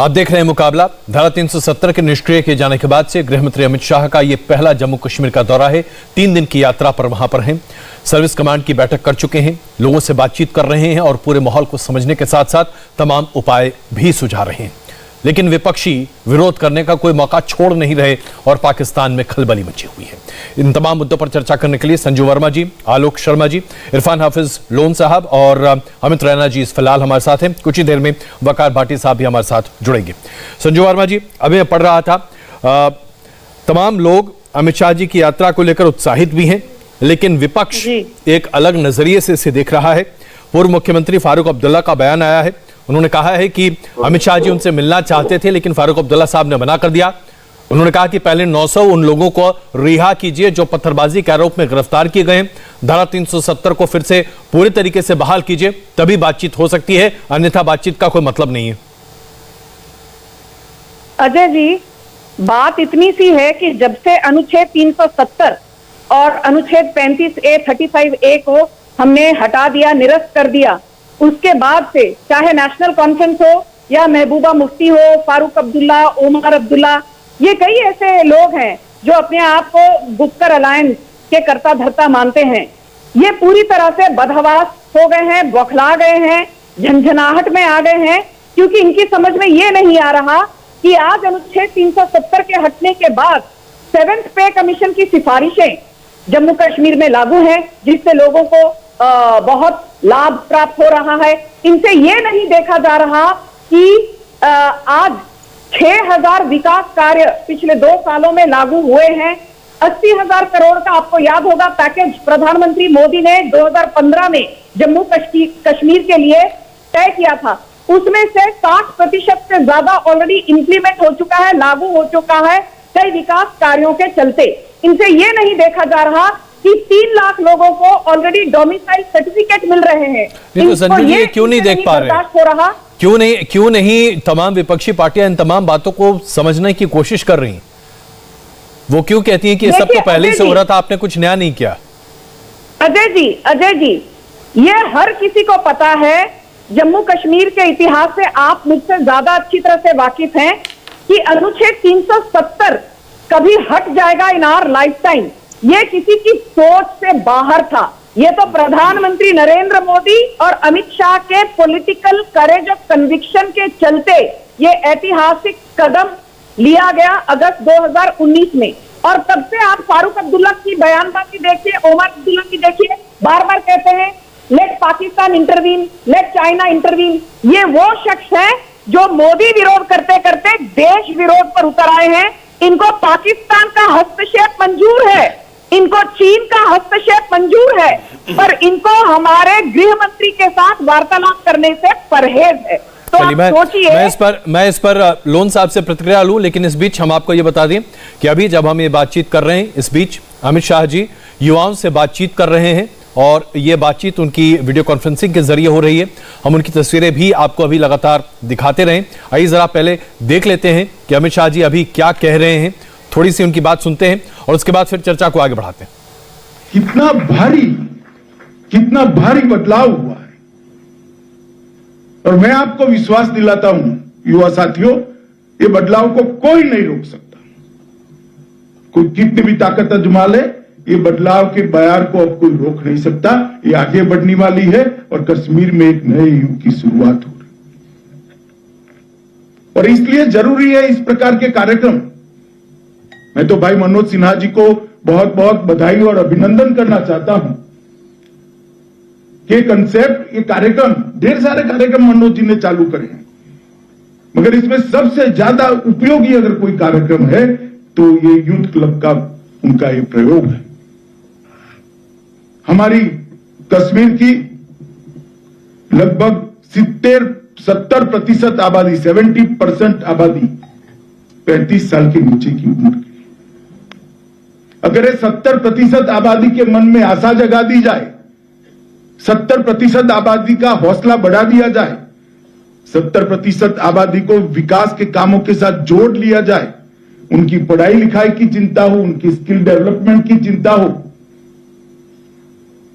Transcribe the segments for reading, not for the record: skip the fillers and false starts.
आप देख रहे हैं मुकाबला। धारा 370 के निष्क्रिय किए जाने के बाद से गृहमंत्री अमित शाह का यह पहला जम्मू कश्मीर का दौरा है। 3 दिन की यात्रा पर वहां पर हैं। सर्विस कमांड की बैठक कर चुके हैं, लोगों से बातचीत कर रहे हैं और पूरे माहौल को समझने के साथ साथ तमाम उपाय भी सुझा रहे हैं। लेकिन विपक्षी विरोध करने का कोई मौका छोड़ नहीं रहे और पाकिस्तान में खलबली मची हुई है। इन तमाम मुद्दों पर चर्चा करने के लिए संजू वर्मा जी, आलोक शर्मा जी, इरफान हाफिज लोन साहब और अमित रैना जी इस फिलहाल हमारे साथ हैं। कुछ ही देर में वकार भाटी साहब भी हमारे साथ जुड़ेंगे। संजू वर्मा जी, अभी मैं पढ़ रहा था, तमाम लोग अमित शाह जी की यात्रा को लेकर उत्साहित भी हैं, लेकिन विपक्ष एक अलग नजरिए से इसे देख रहा है। पूर्व मुख्यमंत्री फारूक अब्दुल्ला का बयान आया है। उन्होंने कहा है कि अमित शाह जी उनसे मिलना चाहते थे, लेकिन फारूक अब्दुल्ला साहब ने मना कर दिया। उन्होंने कहा कि पहले 900 उन लोगों को रिहा कीजिए जो पत्थरबाजी के आरोप में गिरफ्तार किए गए। धारा 370 को फिर से पूरी तरीके से बहाल कीजिए, तभी बातचीत हो सकती है, अन्यथा बातचीत का कोई मतलब नहीं है। अजय जी, बात इतनी सी है कि जब से अनुच्छेद 370 और अनुच्छेद 35A 35A को हमने हटा दिया, निरस्त कर दिया, उसके बाद से चाहे नेशनल कॉन्फ्रेंस हो या महबूबा मुफ्ती हो, फारूक अब्दुल्ला, ओमर अब्दुल्ला, ये कई ऐसे लोग हैं जो अपने आप को गुप्कर अलायंस के कर्ता धर्ता मानते हैं। ये पूरी तरह से बदहवास हो गए हैं, बौखला गए हैं, झंझनाहट में आ गए हैं, क्योंकि इनकी समझ में ये नहीं आ रहा कि आज अनुच्छेद 370 के हटने के बाद 7th पे कमीशन की सिफारिशें जम्मू कश्मीर में लागू हैं, जिससे लोगों को बहुत लाभ प्राप्त हो रहा है। इनसे ये नहीं देखा जा रहा कि आज 6000 विकास कार्य पिछले 2 सालों में लागू हुए हैं। 80,000 करोड़ का आपको याद होगा पैकेज प्रधानमंत्री मोदी ने 2015 में जम्मू कश्मीर के लिए तय किया था। उसमें से 60% से ज्यादा ऑलरेडी इंप्लीमेंट हो चुका है, लागू हो चुका है कई विकास कार्यों के चलते। इनसे ये नहीं देखा जा रहा कि 3 लाख लोगों को ऑलरेडी डोमिसाइल सर्टिफिकेट मिल रहे हैं। तो संजू जी, क्यों नहीं देख पा रहे हो रहा? क्यों नहीं तमाम विपक्षी पार्टियां इन तमाम बातों को समझने की कोशिश कर रही हैं? वो क्यों कहती हैं कि ये सब तो पहले ही से हो रहा था, आपने कुछ नया नहीं किया? अजय जी, ये हर किसी को पता है। जम्मू कश्मीर के इतिहास से आप मुझसे ज्यादा अच्छी तरह से वाकिफ हैं कि अनुच्छेद 370 कभी हट जाएगा इन आवर लाइफ टाइम, ये किसी की सोच से बाहर था। ये तो प्रधानमंत्री नरेंद्र मोदी और अमित शाह के पॉलिटिकल करेज और कन्विक्शन के चलते ये ऐतिहासिक कदम लिया गया अगस्त 2019 में। और तब से आप फारूक अब्दुल्ला की बयानबाजी देखिए, ओमर अब्दुल्ला की देखिए, बार बार कहते हैं let Pakistan intervene, let China intervene. ये वो शख्स है जो मोदी विरोध करते करते देश विरोध पर उतर आए हैं। इनको पाकिस्तान का हस्तक्षेप मंजूर है, इनको चीन का हस्तक्षेप मंजूर है, पर इनको हमारे गृह मंत्री के साथ वार्तालाप करने से परहेज है। तो मैं इस पर लोन साहब से प्रतिक्रिया लूं, लेकिन इस बीच हम आपको ये बता दें कि अभी जब हम ये बातचीत कर रहे हैं, इस बीच अमित शाह जी युवाओं से बातचीत कर रहे हैं और ये बातचीत उनकी वीडियो कॉन्फ्रेंसिंग के जरिए हो रही है। हम उनकी तस्वीरें भी आपको अभी लगातार दिखाते रहें। आइए जरा पहले देख लेते हैं कि अमित शाह जी अभी क्या कह रहे हैं, थोड़ी सी उनकी बात सुनते हैं और उसके बाद फिर चर्चा को आगे बढ़ाते हैं। कितना भारी बदलाव हुआ है, और मैं आपको विश्वास दिलाता हूं युवा साथियों, ये बदलाव को कोई नहीं रोक सकता। कोई कितनी भी ताकत आजमा ले, ये बदलाव के बयार को अब कोई रोक नहीं सकता। ये आगे बढ़ने वाली है और कश्मीर में एक नए युग की शुरुआत हो रही है, और इसलिए जरूरी है इस प्रकार के कार्यक्रम। मैं तो भाई मनोज सिन्हा जी को बहुत बहुत बधाई और अभिनंदन करना चाहता हूं कि कंसेप्ट, ये कार्यक्रम, ढेर सारे कार्यक्रम मनोज जी ने चालू करे हैं, मगर इसमें सबसे ज्यादा उपयोगी अगर कोई कार्यक्रम है तो ये यूथ क्लब का उनका ये प्रयोग है। हमारी कश्मीर की लगभग 70% आबादी, 70% आबादी 35 साल के नीचे की उम्र की। अगर ये 70% आबादी के मन में आशा जगा दी जाए, 70% आबादी का हौसला बढ़ा दिया जाए, 70% आबादी को विकास के कामों के साथ जोड़ लिया जाए, उनकी पढ़ाई लिखाई की चिंता हो, उनकी स्किल डेवलपमेंट की चिंता हो,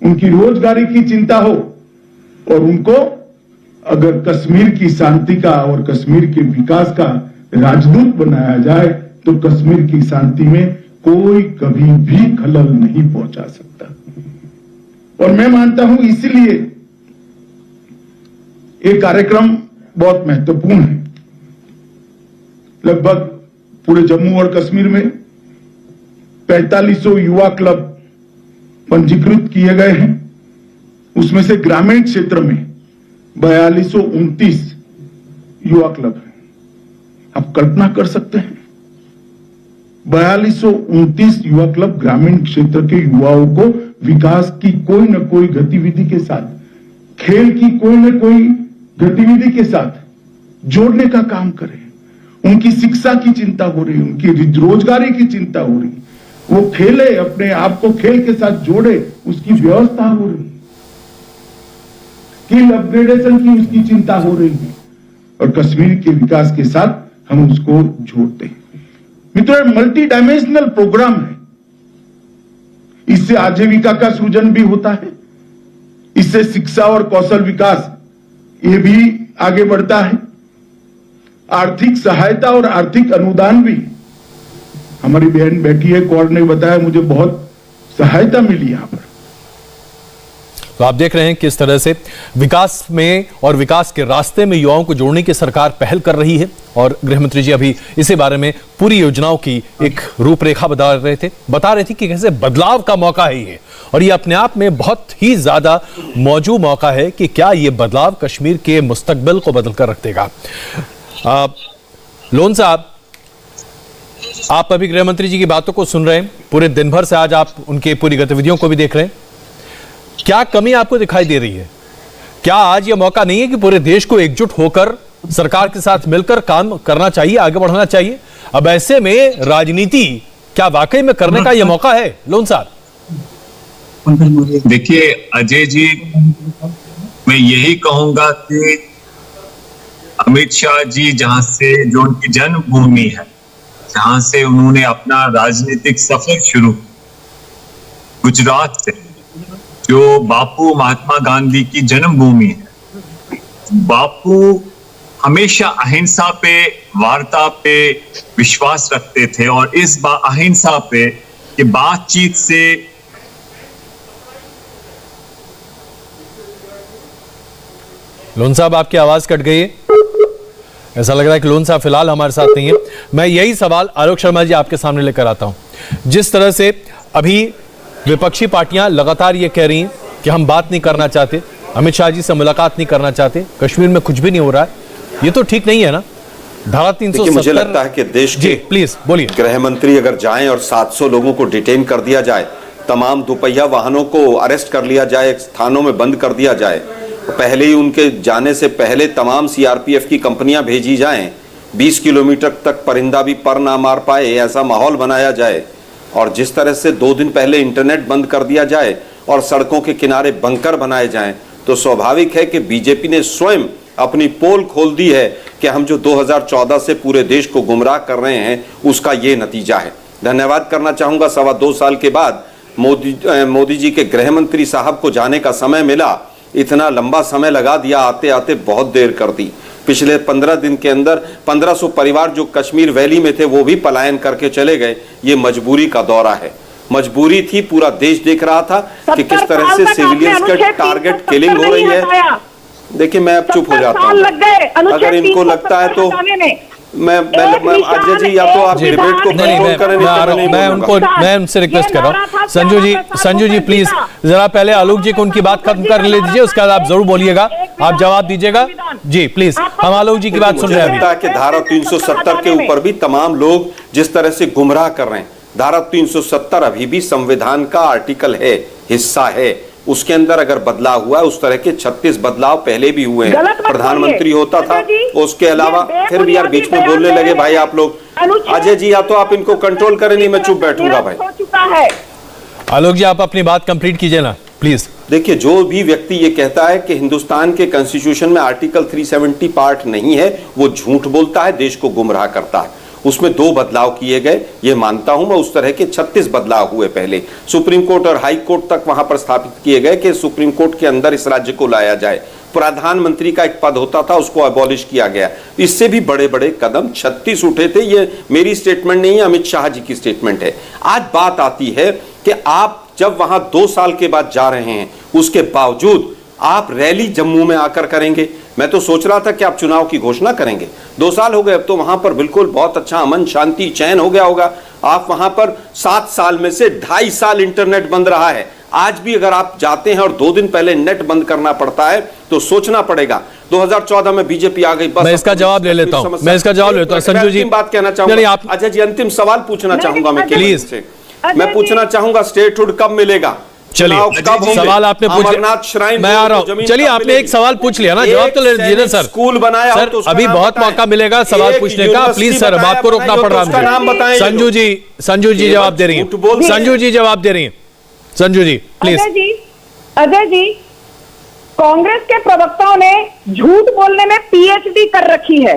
उनकी रोजगारी की चिंता हो, और उनको अगर कश्मीर की शांति का और कश्मीर के विकास का राजदूत बनाया जाए तो कश्मीर की शांति में कोई कभी भी खलल नहीं पहुंचा सकता। और मैं मानता हूं इसीलिए ये कार्यक्रम बहुत महत्वपूर्ण है। लगभग पूरे जम्मू और कश्मीर में 4500 युवा क्लब पंजीकृत किए गए हैं। उसमें से ग्रामीण क्षेत्र में 4229 युवा क्लब हैं। आप कल्पना कर सकते हैं 4229 युवा क्लब ग्रामीण क्षेत्र के युवाओं को विकास की कोई न कोई गतिविधि के साथ, खेल की कोई न कोई गतिविधि के साथ जोड़ने का काम करें। उनकी शिक्षा की चिंता हो रही, उनकी रोजगारी की चिंता हो रही, वो खेले, अपने आप को खेल के साथ जोड़े, उसकी व्यवस्था हो रही, स्किल अपग्रेडेशन की उसकी चिंता हो रही है और कश्मीर के विकास के साथ हम उसको जोड़ते हैं। मित्रों, मल्टी डायमेंशनल प्रोग्राम है। इससे आजीविका का सृजन भी होता है, इससे शिक्षा और कौशल विकास ये भी आगे बढ़ता है। आर्थिक सहायता और आर्थिक अनुदान भी, हमारी बहन बैठी है कौर ने बताया, मुझे बहुत सहायता मिली यहां पर। तो आप देख रहे हैं किस तरह से विकास में और विकास के रास्ते में युवाओं को जोड़ने की सरकार पहल कर रही है। और गृहमंत्री जी अभी इसी बारे में पूरी योजनाओं की एक रूपरेखा बता रहे थे कि कैसे बदलाव का मौका है ये, और ये अपने आप में बहुत ही ज्यादा मौजूद मौका है कि क्या ये बदलाव कश्मीर के मुस्तकबिल को बदल कर रख देगा। लोन साहब, आप अभी गृहमंत्री जी की बातों को सुन रहे हैं, पूरे दिन भर से आज आप उनके पूरी गतिविधियों को भी देख रहे हैं। क्या कमी आपको दिखाई दे रही है? क्या आज यह मौका नहीं है कि पूरे देश को एकजुट होकर सरकार के साथ मिलकर काम करना चाहिए, आगे बढ़ाना चाहिए? अब ऐसे में राजनीति क्या वाकई में करने का यह मौका है? लोन साहब, देखिए अजय जी, मैं यही कहूंगा कि अमित शाह जी जहां से, जो उनकी जन्मभूमि है, जहां से उन्होंने अपना राजनीतिक सफर शुरू, गुजरात से, जो बापू महात्मा गांधी की जन्मभूमि है। बापू हमेशा अहिंसा पे, वार्ता पे विश्वास रखते थे और इस अहिंसा पे कि बातचीत से लोन साहब आपकी आवाज कट गई है, ऐसा लग रहा है कि लोन साहब फिलहाल हमारे साथ नहीं है। मैं यही सवाल आलोक शर्मा जी आपके सामने लेकर आता हूं। जिस तरह से अभी विपक्षी पार्टियां लगातार ये कह रही हैं कि हम बात नहीं करना चाहते, अमित शाह जी से मुलाकात नहीं करना चाहते, कश्मीर में कुछ भी नहीं हो रहा है, ये तो ठीक नहीं है ना? धारा 370, मुझे लगता है कि देश के प्लीज बोलिए। गृह मंत्री अगर जाएं और 700 लोगों को डिटेन कर दिया जाए, तमाम दोपहिया वाहनों को अरेस्ट कर लिया जाए, थानों में बंद कर दिया जाए, पहले ही उनके जाने से पहले तमाम सीआरपीएफ की कंपनियां भेजी जाएं, 20 किलोमीटर तक परिंदा भी पर ना मार पाए ऐसा माहौल बनाया जाए, और जिस तरह से 2 दिन पहले इंटरनेट बंद कर दिया जाए और सड़कों के किनारे बंकर बनाए जाएं, तो स्वाभाविक है कि बीजेपी ने स्वयं अपनी पोल खोल दी है कि हम जो 2014 से पूरे देश को गुमराह कर रहे हैं उसका ये नतीजा है। धन्यवाद करना चाहूंगा, 2.25 साल के बाद मोदी जी के गृह मंत्री साहब को जाने का समय मिला। इतना लंबा समय लगा दिया, आते आते बहुत देर कर दी। पिछले 15 दिन के अंदर 1500 परिवार जो कश्मीर वैली में थे वो भी पलायन करके चले गए। ये मजबूरी का दौरा है, मजबूरी थी। पूरा देश देख रहा था कि किस तरह से सिविलियंस का टारगेट किलिंग हो रही है। देखिए मैं अब चुप हो जाता हूँ, अगर इनको लगता है तो मैं अजय जी, या तो आप डिबेट को कंट्रोल करें। मैं उनसे रिक्वेस्ट कर रहा हूँ, संजू जी प्लीज जरा पहले आलोक जी को उनकी बात खत्म कर ले दीजिए, उसके बाद आप जरूर बोलिएगा, आप जवाब दीजिएगा जी प्लीज। हम आलोक जी की बात सुन रहे हैं। लगता है कि धारा 370 के ऊपर भी तमाम लोग जिस तरह से गुमराह कर रहे हैं, धारा 370 अभी भी संविधान का आर्टिकल है, हिस्सा है। उसके अंदर अगर बदलाव हुआ है, उस तरह के 36 बदलाव पहले भी हुए हैं। प्रधानमंत्री होता था, उसके अलावा फिर भी यार बीच में बोलने लगे भाई आप लोग। अजय जी, या तो आप इनको कंट्रोल करें, नहीं मैं चुप बैठूंगा भाई। आलोक जी आप अपनी बात कंप्लीट कीजिए ना प्लीज। देखिए, जो भी व्यक्ति ये कहता है कि हिंदुस्तान के कॉन्स्टिट्यूशन में आर्टिकल 370 पार्ट नहीं है, वो झूठ बोलता है, देश को गुमराह करता है। उसमें 2 बदलाव किए गए, ये मानता हूं मैं। उस तरह के 36 बदलाव हुए पहले। सुप्रीम कोर्ट और हाई कोर्ट तक वहां पर स्थापित किए गए कि सुप्रीम कोर्ट के अंदर इस राज्य को लाया जाए। प्रधानमंत्री का एक पद होता था, उसको अबॉलिश किया गया। इससे भी बड़े बड़े कदम 36 उठे थे। ये मेरी स्टेटमेंट नहीं है, अमित शाह जी की स्टेटमेंट है। आज बात आती है कि आप जब वहां 2 साल के बाद जा रहे हैं, उसके बावजूद आप रैली जम्मू में आकर करेंगे। मैं तो सोच रहा था कि आप चुनाव की घोषणा करेंगे। 2 साल हो गए, अब तो वहां पर बिल्कुल बहुत अच्छा अमन शांति चैन हो गया होगा। आप वहां पर 7 साल में से 2.5 साल इंटरनेट बंद रहा है। आज भी अगर आप जाते हैं और 2 दिन पहले नेट बंद करना पड़ता है तो सोचना पड़ेगा। 2014 में बीजेपी आ गई, बस मैं इसका जवाब ले लेता हूं, मैं इसका जवाब लेता हूं। संजू जी, बात कहना चाहूंगा। अजय जी, अंतिम सवाल पूछना चाहूंगा मैं, प्लीज। मैं पूछना चाहूंगा स्टेटहुड कब मिलेगा? चलिए, सवाल आपने पूछ लिया, मैं आ रहा हूं। चलिए, आपने एक सवाल पूछ लिया ना, जवाब तो ले लीजिए सर। स्कूल बनाया सर, तो अभी बहुत मौका मिलेगा सवाल पूछने का। प्लीज सर, अब आपको रोकना पड़ रहा है। संजू जी जवाब दे रही हैं। संजू जी जवाब दे रही हैं। संजू जी प्लीज। अजय जी, कांग्रेस के प्रवक्ताओं ने झूठ बोलने में पीएचडी कर रखी है।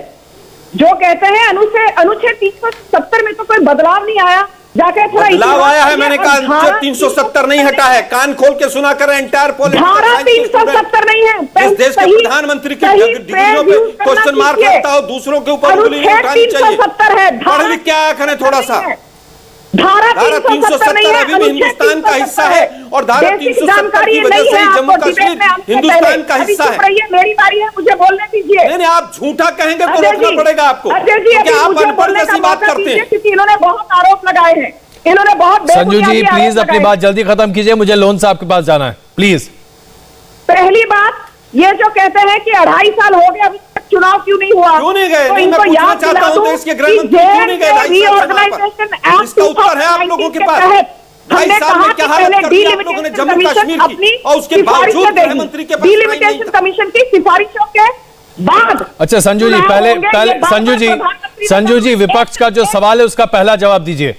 जो कहते हैं अनुच्छेद 370 में तो कोई बदलाव नहीं आया, जाके थोड़ा बदलाव आया है। मैंने कहा अनुच्छेद 370 नहीं हटा है। कान खोल के सुना कर एंटायर धारा 370 नहीं है। इस देश के प्रधानमंत्री की डिग्रियों पे क्वेश्चन मार्क लगता हो, दूसरों के ऊपर उंगली नहीं उठानी चाहिए। पढ़ लिख के आया करें थोड़ा सा। धारा 370 अभी भी हिंदुस्तान का हिस्सा है और धारा 370 की वजह से ही जम्मू कश्मीर हिंदुस्तान का हिस्सा है। मेरी बारी है, मुझे बोलने दीजिए। नहीं, आप झूठा कहेंगे तो रोकना पड़ेगा आपको, क्योंकि आप अनपढ़ जैसी बात करते हैं। क्योंकि इन्होंने बहुत आरोप लगाए हैं, इन्होंने बहुत। संजू जी प्लीज अपनी बात जल्दी खत्म कीजिए, मुझे लोन साहब के पास जाना है, प्लीज। पहली बात, ये जो कहते हैं कि 2.5 साल हो गए, अभी तक चुनाव क्यों नहीं हुआ? क्यों नहीं गए? तो मैं इनको पूछना याद चाहता हूं, देश के गृह मंत्री क्यों नहीं गए 2.5 साल पर? इसका उत्तर है आप लोगों के पास। 2.5 साल में क्या हालत कर दी आप लोगों ने जम्मू कश्मीर की, और उसके बावजूद गृह मंत्री के पास डिलिमिटेशन कमीशन की सिफारिशों के बाद। अच्छा संजू जी, पहले संजू जी विपक्ष का जो सवाल है उसका पहला जवाब दीजिए।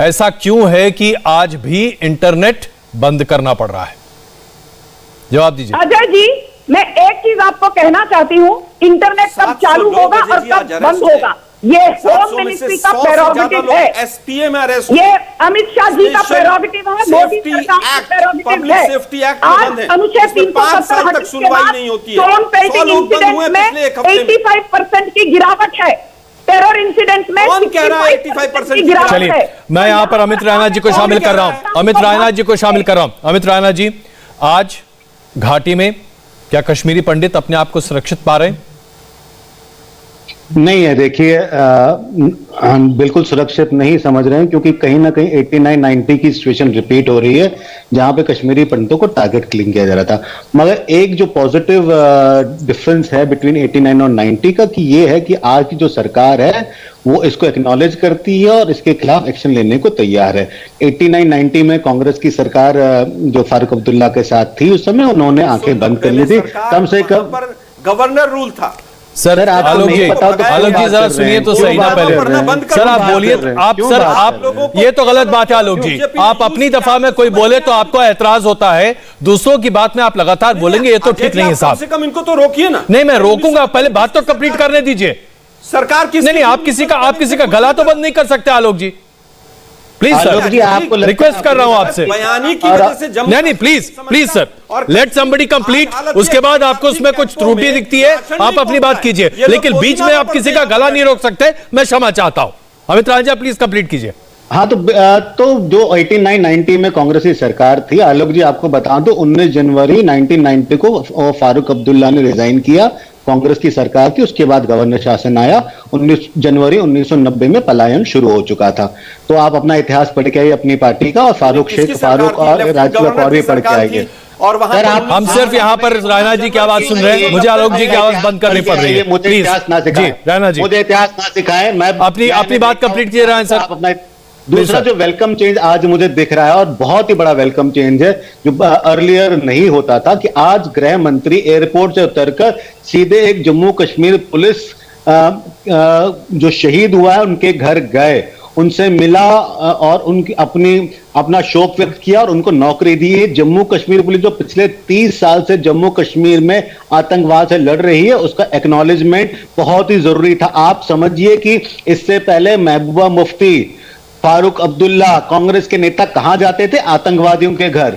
ऐसा क्यों है कि आज भी इंटरनेट बंद करना पड़ रहा है? जवाब दीजिए। अजय जी, मैं एक चीज आपको कहना चाहती हूँ, इंटरनेट कब चालू होगा और कब बंद होगा, ये होम मिनिस्ट्री का प्रेरोगेटिव है। एसपीए में अरेस्ट, ये अमित शाह जी का प्रेरोगेटिव है, मोदी सरकार का प्रेरोगेटिव है। आज अनुच्छेद 370 हटने के बाद स्टोन पेल्टिंग इंसिडेंट में 85% की गिरावट है। टेरर इंसिडेंट में 85% की गिरावट है। चलिए, मैं यहां पर अमित रायना जी को शामिल कर रहा हूं। अमित रायना जी, आज घाटी में क्या कश्मीरी पंडित अपने आप को सुरक्षित पा रहे हैं? नहीं है। देखिए, हम बिल्कुल सुरक्षित नहीं समझ रहे हैं, क्योंकि कहीं ना कहीं 89-90 की सिचुएशन रिपीट हो रही है, जहां पे कश्मीरी पंडितों को टारगेट किलिंग किया जा रहा था। मगर एक जो पॉजिटिव डिफरेंस है बिटवीन 89 और 90 का, कि ये है कि आज की जो सरकार है वो इसको एक्नॉलेज करती है और इसके खिलाफ एक्शन लेने को तैयार है। 89-90 में कांग्रेस की सरकार जो फारूक अब्दुल्ला के साथ थी, उस समय उन्होंने आंखें बंद कर ली थी। कम से कम गवर्नर रूल था। सर आलोक जी जरा सुनिए तो सही ना पहले। सर आप बोलिए, आप ये तो गलत बात है आलोक जी। आप अपनी दफा में कोई बोले तो आपको ऐतराज होता है, दूसरों की बात में आप लगातार बोलेंगे, ये तो ठीक नहीं है साहब। कम से कम इनको तो रोकिए ना। नहीं, मैं रोकूंगा, पहले बात तो कंप्लीट करने दीजिए। सरकार की नहीं, आप किसी का गला तो बंद नहीं कर सकते आलोक जी। प्लीज सर, जी आपको रिक्वेस्ट कर रहा हूं आपसे। बयानी की वजह से नहीं please sir, late somebody complete. उसके बाद आपको उसमें कुछ त्रुटि दिखती है, आप अपनी बात कीजिए, लेकिन बीच में आप किसी का गला नहीं रोक सकते। मैं क्षमा चाहता हूं। अमित राजा प्लीज कंप्लीट कीजिए। हाँ, तो जो 89-90 में कांग्रेस की सरकार थी, आलोक जी आपको बता दो, 19 जनवरी 1990 को फारूक अब्दुल्ला ने रिजाइन किया कांग्रेस की सरकार की। उसके बाद गवर्नर शासन आया। 19 जनवरी 1990 में पलायन शुरू हो चुका था। तो आप अपना इतिहास पढ़ के आइए अपनी पार्टी का, और फारूक और राजीव कौर पढ़ के आइए। और वहां हम सिर्फ यहाँ पर रायना जी की आवाज सुन रहे हैं, मुझे आलोक जी की आवाज बंद करनी पड़ रही है। मुझे इतिहास ना सिखाएं, रायना जी मुझे इतिहास ना सिखाएं। मैं अपनी बात कंप्लीट किए रहे हैं सर। अपना दूसरा जो वेलकम चेंज आज मुझे दिख रहा है, और बहुत ही बड़ा वेलकम चेंज है, जो अर्लियर नहीं होता था, कि आज गृह मंत्री एयरपोर्ट से उतरकर सीधे एक जम्मू कश्मीर पुलिस जो शहीद हुआ है उनके घर गए, उनसे मिला और उनकी अपना शोक व्यक्त किया और उनको नौकरी दी है। जम्मू कश्मीर पुलिस जो पिछले 30 साल से जम्मू कश्मीर में आतंकवाद से लड़ रही है, उसका एक्नॉलेजमेंट बहुत ही जरूरी था। आप समझिए कि इससे पहले महबूबा मुफ्ती, फारूक अब्दुल्ला, कांग्रेस के नेता कहां जाते थे? आतंकवादियों के घर।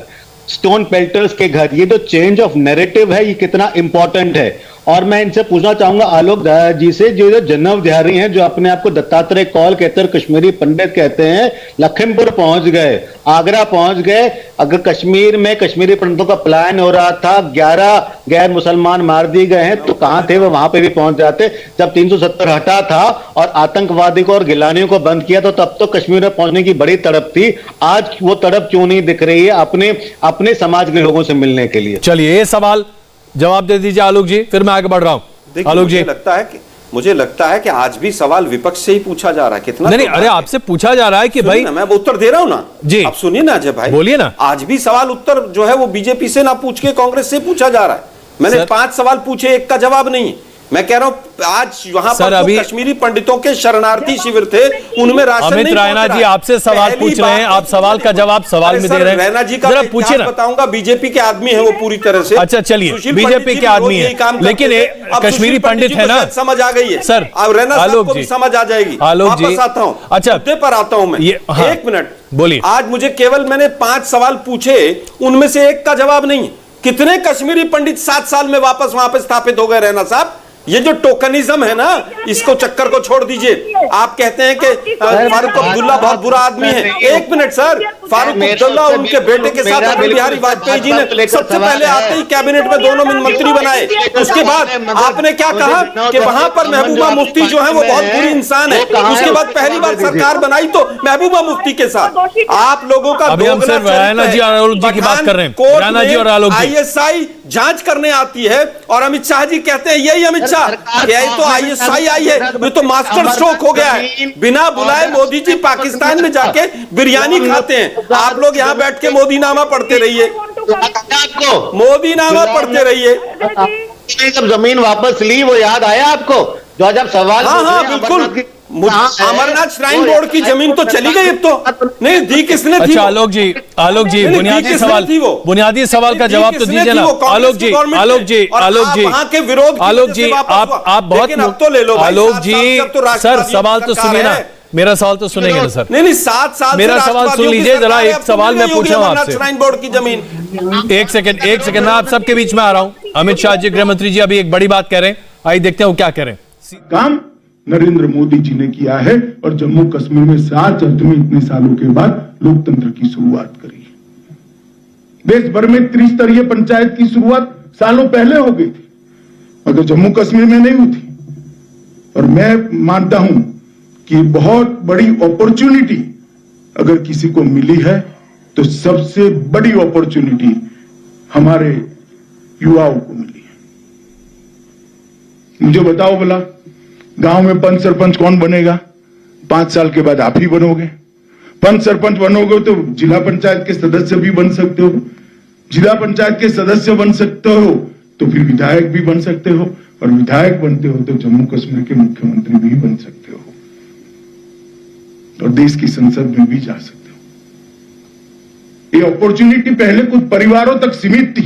स्टोन पेल्टर्स के घर। ये जो चेंज ऑफ नैरेटिव है, ये कितना इंपॉर्टेंट है। और मैं इनसे पूछना चाहूंगा आलोक जी से, जो जन्नव बिहारी हैं, जो अपने आप को दत्तात्रेय कौल कहते हैं, कश्मीरी पंडित कहते हैं, लखीमपुर पहुंच गए, आगरा पहुंच गए। अगर कश्मीर में कश्मीरी पंडितों का प्लान हो रहा था, 11 गैर मुसलमान मार दिए गए हैं, तो कहां थे वो? वहां पे भी पहुंच जाते। जब 370 हटा था और आतंकवादी को और गिलानियों को बंद किया, तो तब तो कश्मीर में पहुंचने की बड़ी तड़प थी। आज वो तड़प क्यों नहीं दिख रही है अपने समाज के लोगों से मिलने के लिए? चलिए, ये सवाल जवाब दे दीजिए आलोक जी, फिर मैं आगे बढ़ रहा हूं। आलोक जी, मुझे लगता है कि आज भी सवाल विपक्ष से ही पूछा जा रहा है। कितना नहीं, अरे आपसे पूछा जा रहा है कि भाई, मैं उत्तर दे रहा हूं ना जी, आप सुनिए ना अजय भाई, बोलिए ना। आज भी सवाल उत्तर जो है वो बीजेपी से ना पूछ के कांग्रेस से पूछा जा रहा है। मैंने 5 सवाल पूछे, एक का जवाब नहीं। मैं कह रहा हूं आज वहां पर अभी कश्मीरी पंडितों के शरणार्थी शिविर थे, उनमें राशन नहीं। अमित रायना जी आपसे सवाल पूछ रहे हैं, आप सवाल का जवाब सवाल में दे रहे हैं। रैना जी का पूछिए ना, बताऊंगा। बीजेपी के आदमी है वो पूरी तरह से। अच्छा चलिए, बीजेपी के आदमी है, लेकिन कश्मीरी पंडित है ना, समझ आ गई है सर। अब रैना साहब को भी समझ आ जाएगी। आलोक जी, आता हूं, अच्छा मुद्दे पर आता हूं मैं। एक मिनट बोलिए। आज मुझे केवल मैंने 5 सवाल पूछे, उनमें से एक का जवाब नहीं। कितने कश्मीरी पंडित 7 साल में वापस वहां पे स्थापित हो गए? रैना साहब, ये जो टोकनिज्म है ना, इसको चक्कर को छोड़ दीजिए। आप कहते हैं कि फारूक अब्दुल्ला बहुत बुरा आदमी है। एक मिनट सर, फारूक अब्दुल्ला उनके बेटे के साथ अटल बिहारी वाजपेयी जी ने सबसे पहले आते ही कैबिनेट में दोनों मंत्री बनाए। उसके बाद आपने क्या कहा कि वहां पर महबूबा मुफ्ती जो है वो बहुत बुरी इंसान है। उसके बाद पहली बार सरकार बनाई तो महबूबा मुफ्ती के साथ। आप लोगों का ISI जांच करने आती है और अमित शाह जी कहते हैं यही अमित शाह, यही तो ISI आई है। ये तो मास्टर स्ट्रोक हो गया है। बिना बुलाए मोदी जी पाकिस्तान में जाके बिरयानी खाते हैं। आप लोग यहाँ बैठ के मोदी नामा पढ़ते रहिए, मोदी नामा पढ़ते रहिए। जब जमीन वापस ली वो याद आया आपको? जो आज आप सवाल, हाँ बिल्कुल। अमरनाथ श्राइन बोर्ड की जमीन तो चली गई अब तो। नहीं दी किसने थी? अच्छा आलोक जी, बुनियादी सवाल का जवाब तो दीजिए ना। आलोक जी वहां के विरोध, आलोक जी आप बहुत, अब तो ले लो आलोक जी सर, सवाल तो सुनिए ना, मेरा सवाल तो सुनेंगे ना सर। नहीं 7 साल मेरा सवाल सुन लीजिए जरा। एक सवाल मैं पूछ रहा हूं आपसे, श्राइन बोर्ड की जमीन। एक सेकंड मैं आप सबके बीच में आ रहा हूं। अमित शाह जी, गृह मंत्री जी अभी एक बड़ी बात कह रहे हैं, आइए देखते हैं वो क्या कह रहे हैं। काम नरेंद्र मोदी जी ने किया है और जम्मू कश्मीर में 7 अर्थ में इतने सालों के बाद लोकतंत्र की शुरुआत करी है। देश भर में त्रिस्तरीय पंचायत की शुरुआत सालों पहले हो गई थी, मगर जम्मू कश्मीर में नहीं हुई थी। और मैं मानता हूं कि बहुत बड़ी अपॉर्चुनिटी अगर किसी को मिली है तो सबसे बड़ी अपॉर्चुनिटी हमारे युवाओं को मिली है। मुझे बताओ भला, गांव में पंच सरपंच कौन बनेगा? 5 साल के बाद आप ही बनोगे। पंच सरपंच बनोगे तो जिला पंचायत के सदस्य भी बन सकते हो, जिला पंचायत के सदस्य बन सकते हो तो फिर विधायक भी बन सकते हो, और विधायक बनते हो तो जम्मू कश्मीर के मुख्यमंत्री भी बन सकते हो और देश की संसद में भी जा सकते हो। ये अपॉर्चुनिटी पहले कुछ परिवारों तक सीमित थी।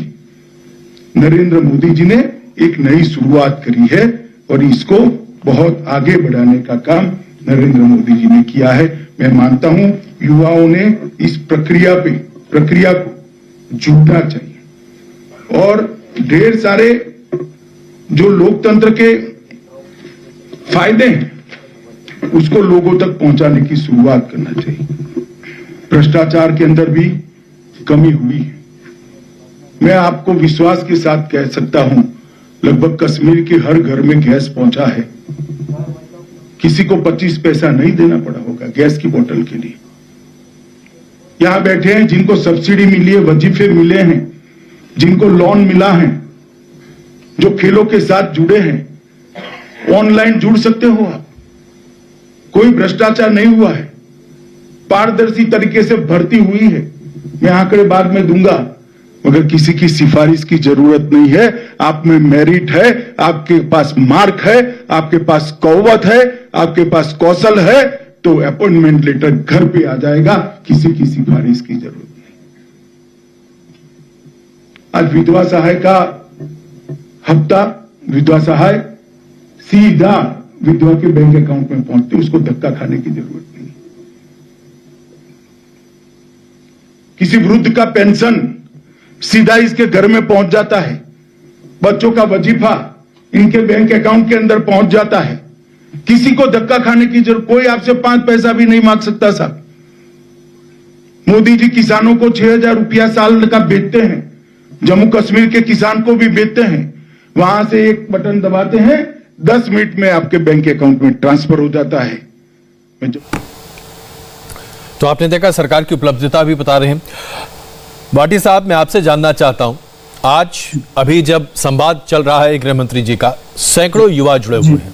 नरेंद्र मोदी जी ने एक नई शुरुआत करी है और इसको बहुत आगे बढ़ाने का काम नरेंद्र मोदी जी ने किया है। मैं मानता हूं युवाओं ने इस प्रक्रिया को जुड़ना चाहिए और ढेर सारे जो लोकतंत्र के फायदे हैं उसको लोगों तक पहुंचाने की शुरुआत करना चाहिए। भ्रष्टाचार के अंदर भी कमी हुई है। मैं आपको विश्वास के साथ कह सकता हूं, लगभग कश्मीर के हर घर में गैस पहुंचा है। किसी को 25 पैसा नहीं देना पड़ा होगा गैस की बोतल के लिए। यहां बैठे हैं जिनको सब्सिडी मिली है, वजीफे मिले हैं, जिनको लोन मिला है, जो खेलों के साथ जुड़े हैं, ऑनलाइन जुड़ सकते हो आप। कोई भ्रष्टाचार नहीं हुआ है, पारदर्शी तरीके से भर्ती हुई है। मैं आंकड़े बाद में दूंगा, मगर किसी की सिफारिश की जरूरत नहीं है। आप में मेरिट है, आपके पास मार्क है, आपके पास कौवत है, आपके पास कौशल है, तो अपॉइंटमेंट लेटर घर पे आ जाएगा। किसी की सिफारिश की जरूरत नहीं। आज विधवा सहाय का हफ्ता, विधवा सहाय सीधा विधवा के बैंक अकाउंट में पहुंचती, उसको धक्का खाने की जरूरत नहीं। किसी वृद्ध का पेंशन सीधा इसके घर में पहुंच जाता है। बच्चों का वजीफा इनके बैंक अकाउंट के अंदर पहुंच जाता है। किसी को धक्का खाने की जरूरत, कोई आपसे 5 पैसा भी नहीं मांग सकता साहब। मोदी जी किसानों को 6,000 रुपया साल का बेचते हैं, जम्मू कश्मीर के किसान को भी बेचते हैं। वहां से एक बटन दबाते हैं, 10 मिनट में आपके बैंक अकाउंट में ट्रांसफर हो जाता है। तो आपने देखा सरकार की उपलब्धिता भी बता रहे हैं। भाटी साहब, मैं आपसे जानना चाहता हूं, आज अभी जब संवाद चल रहा है गृह मंत्री जी का, सैकड़ों युवा जुड़े हुए हैं,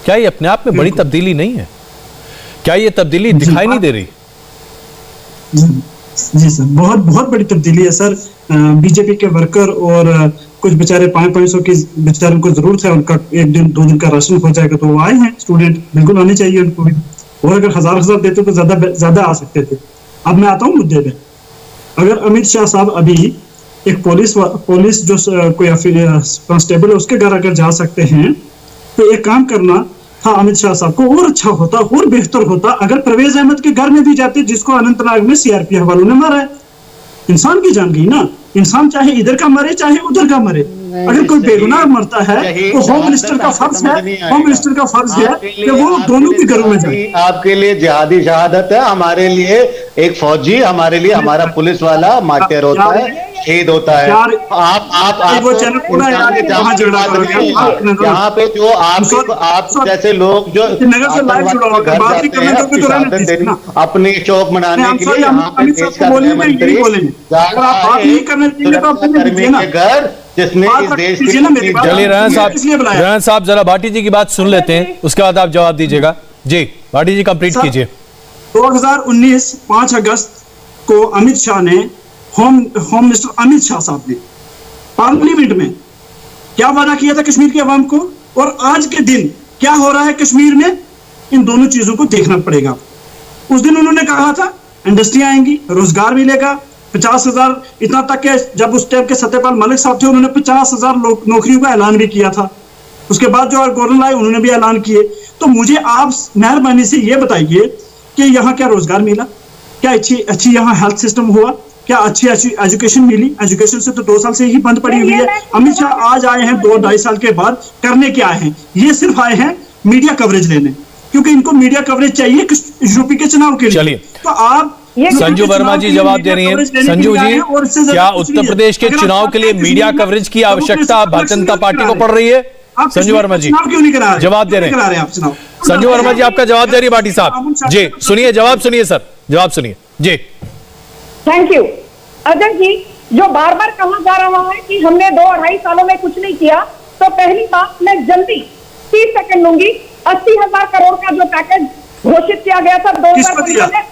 क्या ये अपने आप में बड़ी तब्दीली नहीं है? क्या ये तब्दीली दिखाई नहीं दे रही? जी सर, बहुत बहुत बड़ी तब्दीली है सर। बीजेपी के वर्कर और कुछ बेचारे 500 की बेचारों को जरूरत है, उनका 1 दिन 2 दिन का राशन हो जाएगा, तो वो आए हैं। स्टूडेंट बिल्कुल आने चाहिए उनको भी, और अगर हजार देते तो ज्यादा आ सकते थे। अब मैं आता हूँ मुद्दे पे। अगर अमित शाह साहब अभी एक पुलिस जो कोई कांस्टेबल है उसके घर अगर जा सकते हैं, तो एक काम करना था अमित शाह साहब को, और अच्छा होता और बेहतर होता अगर परवेज अहमद के घर में भी जाते, जिसको अनंतनाग में सीआरपीएफ वालों ने मारा है। इंसान की जान गई ना। इंसान चाहे इधर का मरे चाहे उधर का मरे, अगर कोई बेगुनाह मरता है तो होम मिनिस्टर का फर्ज है कि वो दोनों के घरों में जाए। आपके लिए जिहादी शहादत है, हमारे लिए एक फौजी, हमारे लिए हमारा पुलिस वाला मार्टियर होता है, शहीद होता है। आप वो चैनल पूरा यहाँ पे जो आप जैसे लोग जो अपनी शौक मनाने के लिए घर, जिसने इस देश के चलिए रेहान साहब जरा भाटी जी की बात सुन लेते हैं, उसके बाद आप जवाब दीजिएगा। जी भाटी जी, कंप्लीट कीजिए। 2019 5 अगस्त को अमित शाह ने होम मिनिस्टर अमित शाह साहब ने पार्लियामेंट में क्या वादा किया था कश्मीर के अवाम को, और आज के दिन क्या हो रहा है कश्मीर में, इन दोनों चीजों को देखना पड़ेगा। उस दिन उन्होंने कहा था इंडस्ट्री आएंगी, रोजगार मिलेगा, 50,000 इतना तक के, जब उस टाइम के सत्यपाल मलिक साहब थे उन्होंने 50,000 नौकरियों का ऐलान भी किया था। उसके बाद जो गवर्नर आए उन्होंने भी ऐलान किए। तो मुझे आप मेहरबानी से ये बताइए कि यहाँ क्या रोजगार मिला, क्या अच्छी यहाँ हेल्थ सिस्टम हुआ, क्या अच्छी एजुकेशन मिली? एजुकेशन से तो 2 साल से ही बंद पड़ी हुई है। अमित शाह आज आए हैं 2-2.5 साल के बाद, करने क्या आए हैं? ये सिर्फ आए हैं मीडिया कवरेज लेने, क्योंकि इनको मीडिया कवरेज चाहिए यूपी के चुनाव के लिए। चलिए, तो आप संजू वर्मा जी जवाब दे रही हैं। संजू जी, क्या उत्तर प्रदेश के चुनाव के लिए मीडिया कवरेज की आवश्यकता भारतीय जनता पार्टी को पड़ रही है? संजू वर्मा जी जवाब दे रहे हैं। संजू वर्मा जी आपका जवाब दे रही है भाटी साहब जी। सुनिए, जवाब सुनिए सर, जवाब सुनिए जी। Thank you Ajay ji. जो बार बार कहा जा रहा है कि हमने 2-2.5 सालों में कुछ नहीं किया, तो पहली बात मैं जल्दी 30 सेकंड लूंगी। 80,000 करोड़ का जो पैकेज घोषित किया गया था 2015 में,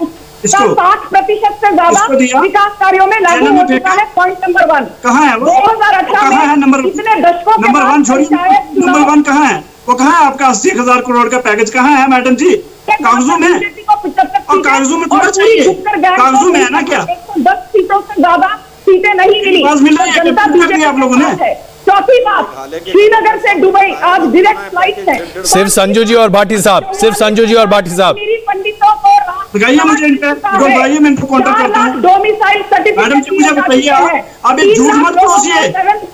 उसका 60% से ज्यादा विकास कार्यों में लागू हो चुका है। पॉइंट नंबर 1 कहाँ है? 2018 में इतने दशकों नंबर 1 छोड़िए, नंबर 1 कहाँ है? वो कहाँ है आपका 80,000 करोड़ का पैकेज? कहाँ है मैडम जी? कागजों में, और कागजों में थोड़ा चाहिए, कागजों में है ना क्या? 10 सीटों से ज्यादा सीटें नहीं मिली, जनता बीजेपी आप लोगों ने। चौथी बात, श्रीनगर से दुबई आज डायरेक्ट फ्लाइट है। सिर्फ संजू जी और भाटी साहब, सिर्फ संजू जी और भाटी साहब। पंडितों को लगाइए मुझे इन पे, बताइए, मैं इनको कॉन्टेक्ट करता हूँ। डोमिसाइल सर्टिफिकेट मैडम जी मुझे बताइए, अब ये झूठ मत परोसिए।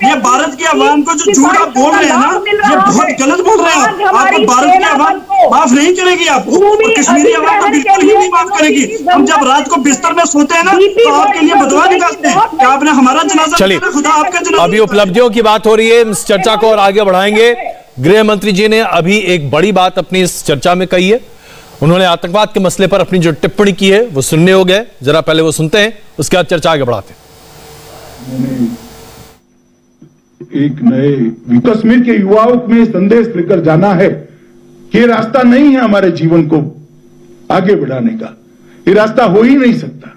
ये भारत की आवाम को जो झूठ आप बोल रहे हैं ना, ये बहुत गलत बोल रहे हैं। आपको भारत की आवाम माफ नहीं करेगी, आपको, और कश्मीरी आवाम को बिल्कुल ही नहीं माफ करेगी। हम जब रात को बिस्तर में सोते हैं ना, तो आपके लिए बदवा निकालते हैं कि आपने हमारा जनाजा, चलिए खुदा आपका जनाजा। अभी उपलब्धियों की बात हो रही है, इस चर्चा को और आगे बढ़ाएंगे। गृह मंत्री जी ने अभी एक बड़ी बात अपनी इस चर्चा में कही है। उन्होंने आतंकवाद के मसले पर अपनी जो टिप्पणी की है वो सुनने हो गए, जरा पहले वो सुनते हैं, उसके बाद चर्चा आगे बढ़ाते हैं। एक नए कश्मीर के युवाओं में संदेश लेकर जाना है कि ये रास्ता नहीं है हमारे जीवन को आगे बढ़ाने का, ये रास्ता हो ही नहीं सकता।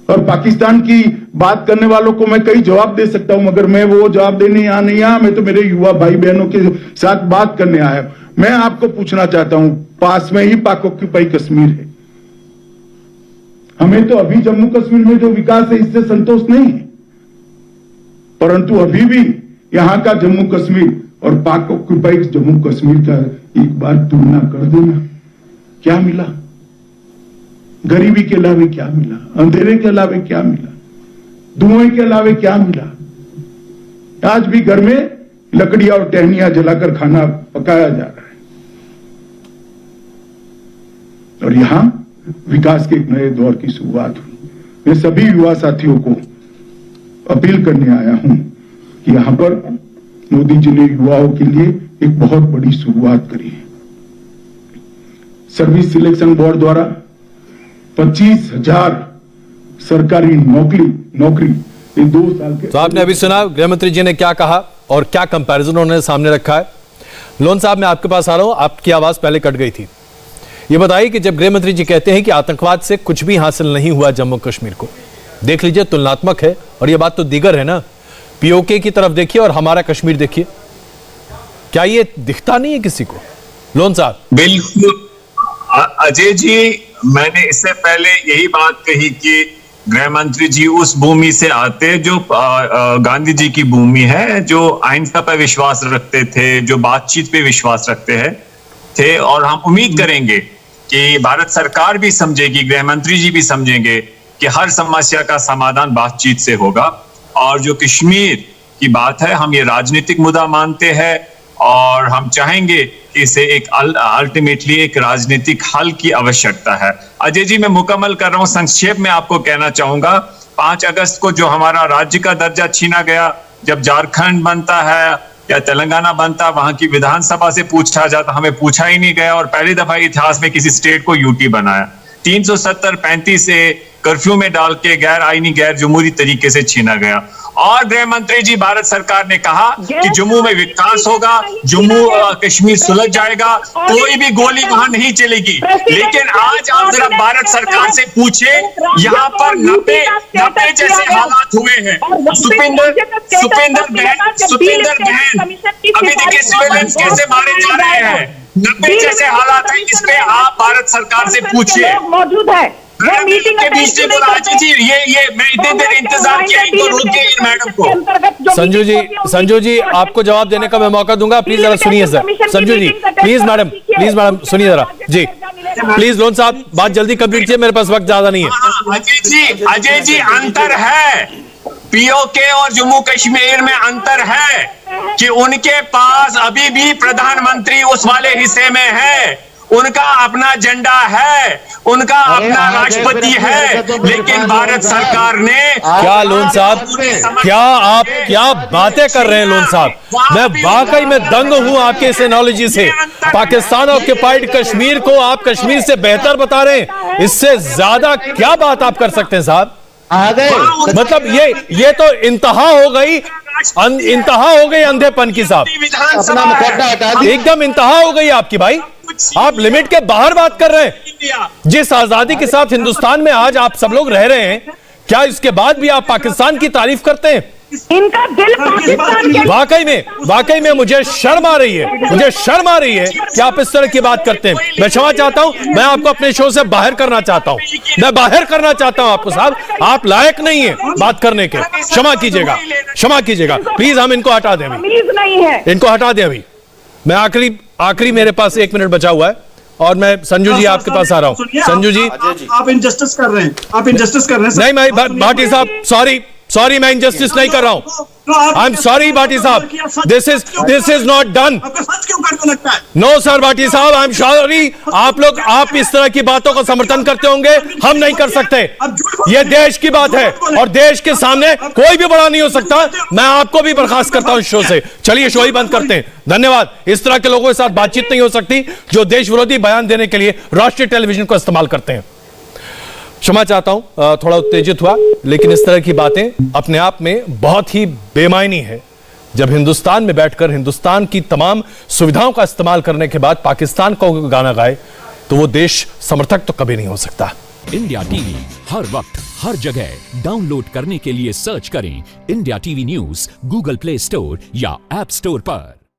और पाकिस्तान की बात करने वालों को मैं कई जवाब दे सकता हूं, मगर मैं वो जवाब देने यहां नहीं आया। मैं तो मेरे युवा भाई बहनों के साथ बात करने आया। मैं आपको पूछना चाहता हूं, पास में ही पाक ऑक्यूपाई कश्मीर है। हमें तो अभी जम्मू कश्मीर में जो विकास है इससे संतोष नहीं है, परंतु अभी भी यहां का जम्मू कश्मीर और पाक ऑक्यूपाई जम्मू कश्मीर का एक बार तुलना कर देना, क्या मिला? गरीबी के अलावे क्या मिला? अंधेरे के अलावे क्या मिला? धुएं के अलावे क्या मिला? आज भी घर में लकड़ियां और टहनियां जलाकर खाना पकाया जा रहा है। और यहां विकास के एक नए दौर की शुरुआत हुई। मैं सभी युवा साथियों को अपील करने आया हूं कि यहां पर मोदी जी ने युवाओं के लिए एक बहुत बड़ी शुरुआत करी है। सर्विस सिलेक्शन बोर्ड द्वारा 25,000 सरकारी नौकरी ये 2 साल के। तो आपने अभी सुना गृह मंत्री जी ने क्या कहा और क्या कंपैरिजन उन्होंने सामने रखा है। लोन साहब, मैं आपके पास आ रहा हूं, आपकी आवाज पहले कट गई थी। ये बताइए कि जब गृह मंत्री जी कहते हैं कि आतंकवाद से कुछ भी हासिल नहीं हुआ जम्मू कश्मीर को, देख लीजिए तुलनात्मक है और यह बात तो दीगर है ना। पीओके की तरफ देखिए और हमारा कश्मीर देखिए, क्या ये दिखता नहीं है किसी को? लोन साहब। बिल्कुल अजय जी, मैंने इससे पहले यही बात कही कि गृह मंत्री जी उस भूमि से आते जो गांधी जी की भूमि है, जो अहिंसा पर विश्वास रखते थे, जो बातचीत पे विश्वास रखते हैं थे। और हम उम्मीद करेंगे कि भारत सरकार भी समझेगी, गृह मंत्री जी भी समझेंगे कि हर समस्या का समाधान बातचीत से होगा। और जो कश्मीर की बात है, हम ये राजनीतिक मुद्दा मानते हैं और हम चाहेंगे कि इसे एक अल्टीमेटली एक राजनीतिक हल की आवश्यकता है। अजय जी, मैं मुकम्मल कर रहा हूं, संक्षेप में आपको कहना चाहूंगा। 5 अगस्त को जो हमारा राज्य का दर्जा छीना गया, जब झारखंड बनता है या तेलंगाना बनता, वहां की विधानसभा से पूछा जाता, हमें पूछा ही नहीं गया और पहली दफा इतिहास में किसी स्टेट को यूटी बनाया। 370-35 से कर्फ्यू में डाल के गैर आईनी गैर जमहूरी तरीके से छीना गया। और गृह मंत्री जी, भारत सरकार ने कहा कि जम्मू में विकास होगा, जम्मू कश्मीर सुलझ जाएगा, कोई भी गोली वहां नहीं चलेगी। लेकिन आज आप जरा भारत सरकार से पूछे, यहाँ पर 90 जैसे हालात हुए हैं। सुपिंदर बहन अभी देखिए सिविलियंस कैसे मारे जा रहे हैं, 90 जैसे हालात है। इस पे आप भारत सरकार से पूछिए। मौजूद है के बीच में बोला अजय जी, ये मैं इतने देर इंतजार किया, इनको रोकिए इन मैडम को। संजू जी आपको जवाब देने का मैं मौका दूंगा, प्लीज जरा सुनिए sir. Sanju ji please madam सुनिए जरा जी, प्लीज। लोन साहब बात जल्दी कंप्लीट कीजिए, मेरे पास वक्त ज्यादा नहीं है। अजय जी अंतर है, पीओके और जम्मू कश्मीर में अंतर है कि उनके पास अभी भी प्रधानमंत्री उस वाले हिस्से में है, उनका अपना झंडा है, उनका अपना राष्ट्रपति है। लेकिन भारत सरकार ने क्या लोन साहब, क्या बातें कर रहे हैं लोन साहब? मैं वाकई में दंग हूं आपके इस एनालॉजी से। पाकिस्तान ऑक्युपाइड कश्मीर को आप कश्मीर से बेहतर बता रहे हैं, इससे ज्यादा क्या बात आप कर सकते हैं साहब? मतलब ये तो इंतहा हो गई अंधेपन की साहब, एकदम इंतहा हो गई आपकी भाई। आप लिमिट के बाहर बात कर रहे हैं। जिस आजादी के साथ हिंदुस्तान में आज आप सब लोग रह रहे हैं, क्या इसके बाद भी आप पाकिस्तान की तारीफ करते हैं? इनका दिल पाकिस्तान के वाकई में मुझे शर्म आ रही है कि आप इस तरह की बात करते हैं। मैं क्षमा चाहता हूं, मैं आपको अपने शो से बाहर करना चाहता हूं, आपको साहब, आप लायक नहीं है बात करने के। क्षमा कीजिएगा प्लीज, हम इनको हटा दें अभी, इनको हटा दें अभी। मैं आखिरी मेरे पास 1 मिनट बचा हुआ है और मैं संजू जी आपके पास आ रहा हूं। संजू जी आप इनजस्टिस कर रहे हैं, नहीं मैं भाटी साहब सॉरी मैं इंजस्टिस नहीं कर रहा हूं। आई एम सॉरी भाटी साहब, this is not done. No sir Bhati साहब, आई एम सॉरी। आप इस तरह की बातों का समर्थन करते होंगे, हम नहीं कर सकते। यह देश की बात है और देश के सामने कोई भी बड़ा नहीं हो सकता। मैं आपको भी बर्खास्त करता हूं इस शो से। चलिए शो ही बंद करते हैं, धन्यवाद। इस तरह के लोगों के साथ बातचीत नहीं हो सकती जो देश विरोधी बयान देने के लिए राष्ट्रीय टेलीविजन को इस्तेमाल करते हैं। क्षमा चाहता हूं, थोड़ा उत्तेजित हुआ, लेकिन इस तरह की बातें अपने आप में बहुत ही बेमायनी है। जब हिंदुस्तान में बैठकर हिंदुस्तान की तमाम सुविधाओं का इस्तेमाल करने के बाद पाकिस्तान को गाना गाए, तो वो देश समर्थक तो कभी नहीं हो सकता। इंडिया टीवी हर वक्त हर जगह डाउनलोड करने के लिए सर्च करें India TV news Google play store या ऐप स्टोर पर।